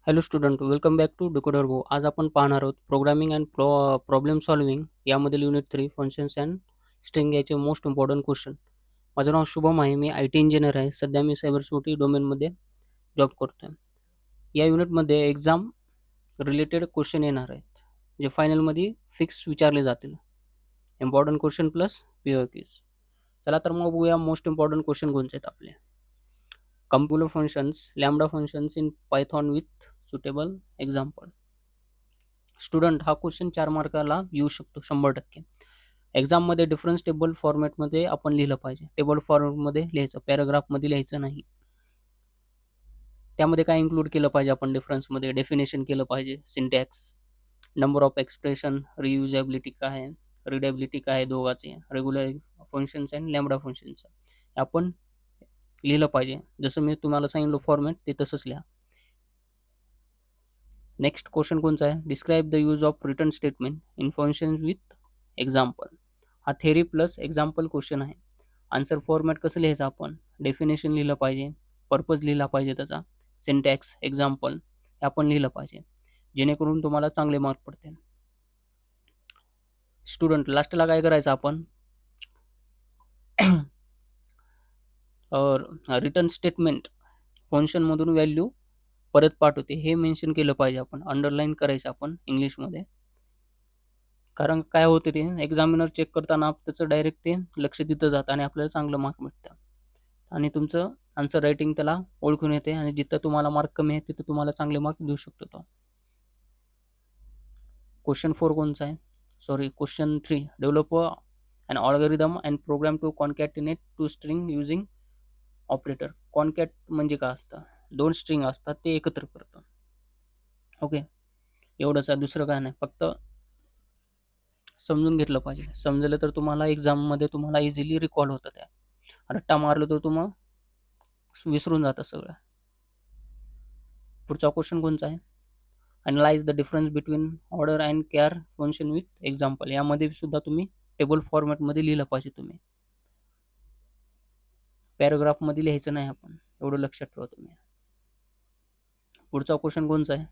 Hello student, welcome back to decoder go. आज आपण पाहणार आहोत प्रोग्रामिंग अँड प्रॉब्लेम सॉल्व्हिंग यामधील युनिट 3 फंक्शन्स अँड स्ट्रिंग याचे मोस्ट इम्पॉर्टंट क्वेश्चन. माझं नाव शुभम आहे. मी आय टी इंजिनियर आहे. सध्या मी सायबर सिक्युरिटी डोमेनमध्ये जॉब करतो आहे. या युनिटमध्ये एक्झाम रिलेटेड क्वेश्चन येणार आहेत, जे फायनलमध्ये फिक्स विचारले जातील. Important question plus POQs. चला तर मग बघूया मोस्ट इम्पॉर्टंट क्वेश्चन कोणते आहेत आपले. Compiler functions, lambda functions in Python with suitable example. Student, हा क्वेश्चन 4 मार्काला येऊ शकतो 100%. एक्झाममध्ये डिफरन्स टेबल फॉर्मॅटमध्ये आपण लिहिलं पाहिजे. टेबल फॉर्मॅटमध्ये लिहायचं, पॅराग्राफमध्ये लिहायचं नाही. त्यामध्ये काय इन्क्लूड केलं पाहिजे आपण डिफरन्समध्ये? डेफिनेशन केलं पाहिजे, सिंटॅक्स, नंबर ऑफ एक्सप्रेशन, रियुजेबिलिटी काय आहे, रिडेबिलिटी काय आहे दोघांचे, रेग्युलर फंक्शन्स अँड लॅम्बडा फंक्शनचं आपण लिहिलं पाहिजे. जसं मी तुम्हाला सांगितलं फॉर्मॅट ते तसंच लिहा. नेक्स्ट क्वेश्चन कोणचा आहे? Describe the use of return statement in functions with example. हा थेरी प्लस एक्झाम्पल क्वेश्चन आहे. आन्सर फॉर्मॅट कसं लिहायचं आपण? डेफिनेशन लिहिलं पाहिजे, पर्पज लिहिला पाहिजे त्याचा, सिंटॅक्स, एक्झाम्पल हे आपण लिहिलं पाहिजे, जेणेकरून तुम्हाला चांगले मार्क पडतील. स्टुडंट, लास्टला काय करायचं आपण? रिटर्न स्टेटमेंट फंक्शनमधून व्हॅल्यू परत पाठवते हे मेन्शन केलं पाहिजे आपण, अंडरलाईन करायचं आपण इंग्लिशमध्ये. कारण काय होते, ते एक्झामिनर चेक करताना त्याचं डायरेक्ट ते लक्ष तिथं जातं आणि आपल्याला चांगलं मार्क भेटतं आणि तुमचं आन्सर रायटिंग त्याला ओळखून येते आणि जिथं तुम्हाला मार्क कमी आहे तिथं तुम्हाला चांगले मार्क देऊ शकतो तो. क्वेश्चन 4 कोणचा आहे? Sorry, question 3. Develop an algorithm and program to concatenate two string using operator. Concat म्हणजे काय असतं? 2 स्ट्रिंग असतात ते एकत्र करतं. ओके, एवढंच आहे, दुसरं काय नाही. फक्त समजून घेतलं पाहिजे. समजलं तर तुम्हाला एक्झाममध्ये तुम्हाला इझिली रिकॉल होतं. त्या रट्टा मारलं तर विसरून जातं सगळं. पुढचा क्वेश्चन कोणचा आहे? Analyse the difference between order and care function with example. यामध्ये सुद्धा तुम्ही टेबल फॉर्मॅटमध्ये लिहिलं पाहिजे. तुम्ही पॅराग्राफमध्ये लिहायचं नाही आपण, एवढं लक्षात ठेवा तुम्ही. पुढचा क्वेश्चन कोणचा आहे?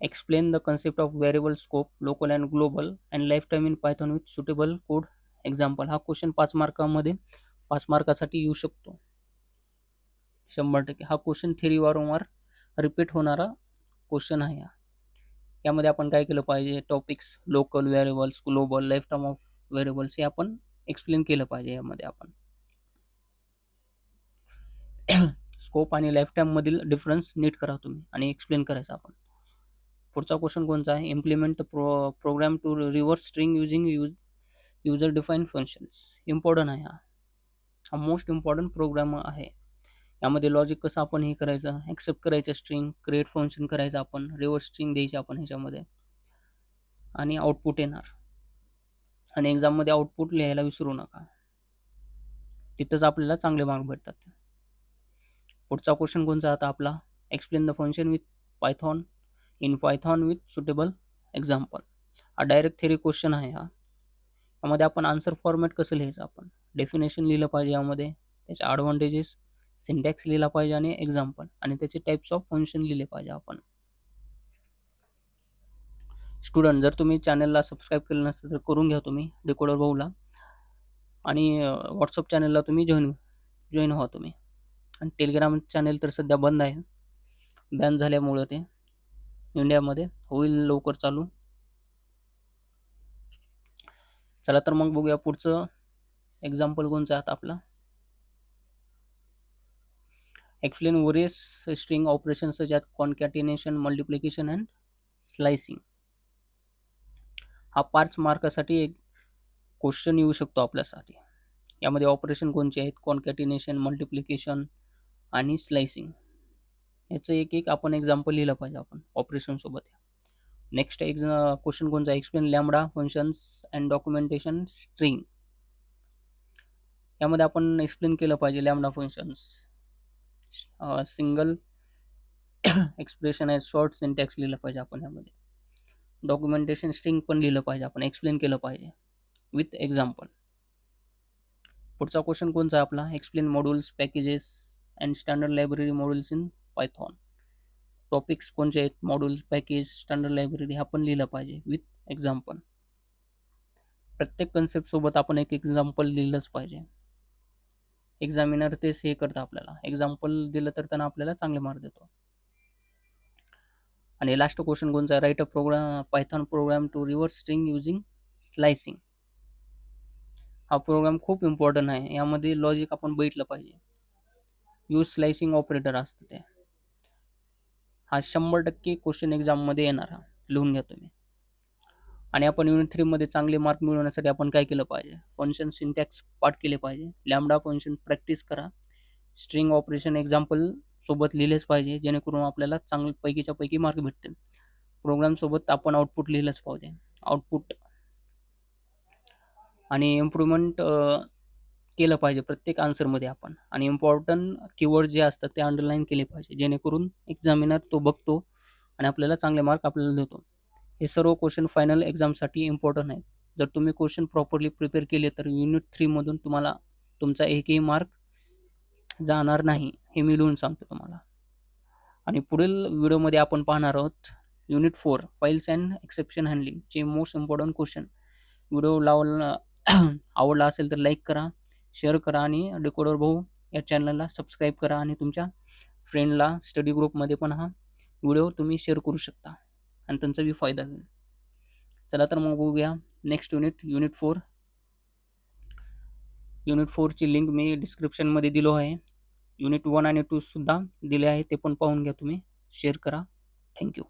Explain the concept of variable scope, local and global and life time in Python with suitable code example. हा क्वेश्चन 5 मार्कामध्ये 5 मार्कासाठी येऊ शकतो 100%. हा क्वेश्चन थेरी वारंवार रिपीट होणारा क्वेश्चन आहे. यामध्ये आपण काय केलं पाहिजे? Topics, local variables, global, life time of variables हे आपण एक्सप्लेन केलं पाहिजे. यामध्ये आपण स्कोप आणि लाईफ टाईम मधील डिफरन्स नीट करा तुम्ही आणि एक्सप्लेन करायचं आपण. पुढचा क्वेश्चन कोणता आहे? Implement program to reverse string using user define functions. Important आहे हा मोस्ट इम्पॉर्टंट प्रोग्राम आहे. यामध्ये लॉजिक कसं आपण हे करायचं, ॲक्सेप्ट करायचं स्ट्रिंग, क्रिएट फंक्शन करायचं आपण, रिव्हर्स स्ट्रिंग द्यायची आपण ह्याच्यामध्ये आणि आउटपुट येणार. आणि एक्झाममध्ये आउटपुट लिहायला विसरू नका, तिथंच आपल्याला चांगले मार्क भेटतात. पुढचा क्वेश्चन कोणता आता आपला? Explain the function with Python in Python with suitable example. हा डायरेक्ट थेरी क्वेश्चन आहे. यामध्ये आपण आन्सर फॉर्मॅट कसं लिहायचं? आपण डेफिनेशन लिहिलं पाहिजे, यामध्ये त्याचे ॲडव्हान्टेजेस, सिंटॅक्स लिहिला पाहिजे आणि एक्झाम्पल आणि त्याचे टाईप्स ऑफ फंक्शन लिहिले पाहिजे आपण. स्टुडंट, जर तुम्ही चॅनलला सबस्क्राईब केलं नसतं तर करून घ्या तुम्ही, डिकोडर भाऊला. आणि व्हॉट्सअप चॅनलला तुम्ही जॉईन व्हा तुम्ही. आणि टेलिग्राम चॅनल तर सध्या बंद आहे, बॅन झाल्यामुळं. ते इंडियामध्ये होईल लवकर चालू. चला तर मग बघूया पुढचं एक्झाम्पल कोणचं आहे आता आपलं. Explain various string operations such as concatenation, multiplication and slicing. हा 5 मार्कासाठी एक क्वेश्चन येऊ शकतो आपल्यासाठी. यामध्ये ऑपरेशन कोणचे आहेत? कॉन्कॅटिनेशन, मल्टिप्लिकेशन आणि स्लाइसिंग. याचं एक आपण एक्झाम्पल लिहिलं पाहिजे आपण ऑपरेशन सोबत. नेक्स्ट क्वेश्चन कोणचा? Explain lambda functions and documentation string. यामध्ये आपण एक्सप्लेन केलं पाहिजे लॅम्बडा फंक्शन्स, सिंगल एक्सप्रेशन आहे, शॉर्ट सिंटॅक्स लिहिलं पाहिजे आपण. यामध्ये डॉक्युमेंटेशन स्ट्रिंग पण लिहिलं पाहिजे आपण, एक्सप्लेन केलं पाहिजे विथ एक्झाम्पल. पुढचा क्वेश्चन कोणचा आपला? Explain modules, packages and standard library modules in Python. Topics कोणते आहेत, मॉड्यूल्स, पॅकेज, स्टँडर्ड लायब्ररी हे आपण लिहिलं पाहिजे विथ एक्झाम्पल. प्रत्येक कन्सेप्ट सोबत आपण एक एक्झाम्पल लिहिलंच पाहिजे. एक्झामिनर तेच हे करतं आपल्याला. एक्झाम्पल दिलं तर त्यांना आपल्याला चांगले मार्क देतो. आणि लास्ट क्वेश्चन कोणचा, write a program Python program to reverse string using slicing. हा प्रोग्राम खूप इम्पॉर्टंट आहे. यामध्ये लॉजिक आपण बघितलं पाहिजे. यूज स्लायसिंग ऑपरेटर असतं ते. हा 100% क्वेश्चन एक्झाममध्ये येणार, हा लिहून घ्या तुम्ही. आणि आपण युनिट 3 मध्ये चांगले मार्क मिळवण्यासाठी आपण काय केलं पाहिजे, फंक्शन सिंटॅक्स पाठ केले पाहिजे, लॅम्बडा फंक्शन प्रॅक्टिस करा, स्ट्रिंग ऑपरेशन एक्झाम्पल सोबत लिहिलेच पाहिजे, जेणेकरून आपल्याला चांगले पैकीच्या पैकी मार्क भेटतील. प्रोग्राम सोबत आपण आउटपुट लिहिलंच पाहिजे. आउटपुट आणि इम्प्रूव्हमेंट केलं पाहिजे प्रत्येक आन्सरमध्ये आपण. आणि इम्पॉर्टंट कीवर्ड जे असतात ते अंडरलाईन केले पाहिजे, जेणेकरून एक्झामिनर तो बघतो आणि आपल्याला चांगले मार्क आपल्याला देतो. हे सर्व क्वेश्चन फायनल एक्झामसाठी इम्पॉर्टंट आहेत. जर तुम्ही क्वेश्चन प्रॉपरली प्रिपेअर केले तर युनिट 3 मधून तुम्हाला तुमचा एकही मार्क जाणार नाही, हे मी लिहून सांगतो तुम्हाला. आणि पुढील व्हिडिओमध्ये आपण पाहणार आहोत unit 4 files and exception handling चे मोस्ट इम्पॉर्टंट क्वेश्चन. व्हिडिओ आवडला असेल तर लाईक करा, शेअर करा आणि डेकोडर भाऊ या चॅनलला सबस्क्राईब करा. आणि तुमच्या फ्रेंडला स्टडी ग्रुपमध्ये पण हा व्हिडिओ तुम्ही शेअर करू शकता आणि त्यांचा बी फायदा होईल. चला तर मग बघूया नेक्स्ट युनिट 4. युनिट 4ची लिंक मी डिस्क्रिप्शनमध्ये दिलो आहे. युनिट 1 आणि 2 सुद्धा दिले आहे, ते पण पाहून घ्या तुम्ही. शेअर करा. थँक्यू.